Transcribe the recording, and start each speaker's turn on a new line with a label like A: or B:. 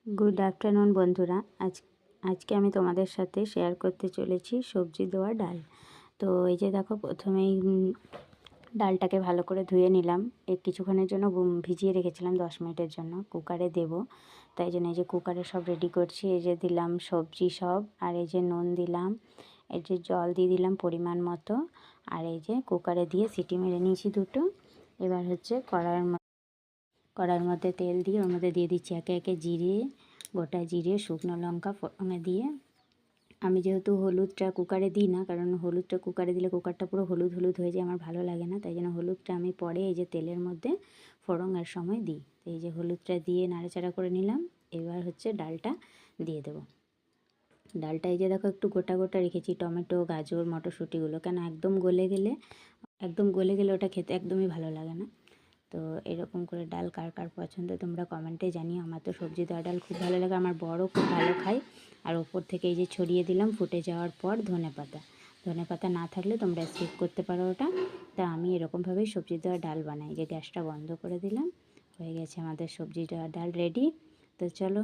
A: Good afternoon বন্ধুরা। আজকে আমি তোমাদের সাথে শেয়ার করতে চলেছি সবজি দেওয়া ডাল। তো এই যে দেখো, প্রথমেই ডালটাকে ভালো করে ধুয়ে নিলাম। কিছুক্ষণের জন্য ভিজিয়ে রেখেছিলাম 10 মিনিটের জন্য। কুকারে দেব, তাই জন্য এই যে কুকারে সব রেডি করছি। এই যে দিলাম সবজি সব, আর এই যে নুন দিলাম, এই যে জল দিয়ে দিলাম পরিমাণ মতো, আর এই যে কুকারে দিয়ে সিটি মেরে নিয়েছি দুটো। এবার হচ্ছে কড়াইয়ের মধ্যে তেল দিয়ে ওর মধ্যে দিয়ে দিচ্ছি একে একে জিরে, গোটা জিরে, শুকনো লঙ্কা ফোড়নে দিয়ে। আমি যেহেতু হলুদটা কুকারে দিই না, কারণ হলুদটা কুকারে দিলে কুকারটা পুরো হলুদ হলুদ হয়ে যায়, আমার ভালো লাগে না, তাই জন্য হলুদটা আমি পরে এই যে তেলের মধ্যে ফোড়নের সময় দিই। তো এই যে হলুদটা দিয়ে নাড়াচাড়া করে নিলাম। এবার হচ্ছে ডালটা দিয়ে দেবো। ডালটা এই যে দেখো একটু গোটা গোটা রেখেছি, টমেটো, গাজর, মটরশুঁটিগুলো, কেন একদম গলে গেলে ওটা খেতে একদমই ভালো লাগে না। তো এরকম করে ডাল কার কার পছন্দ তোমরা কমেন্টে জানিও। আমার তো সবজি দেওয়া ডাল খুব ভালো লাগে, আমার বড়ও খুব ভালো খায়। আর ওপর থেকে এই যে ছড়িয়ে দিলাম ফুটে যাওয়ার পর ধনেপাতা না থাকলে তোমরা স্কিপ করতে পারো ওটা। তা আমি এরকমভাবেই সবজি দেওয়া ডাল বানাই। যে গ্যাসটা বন্ধ করে দিলাম, হয়ে গেছে আমাদের সবজি দেওয়া ডাল রেডি। তো চলো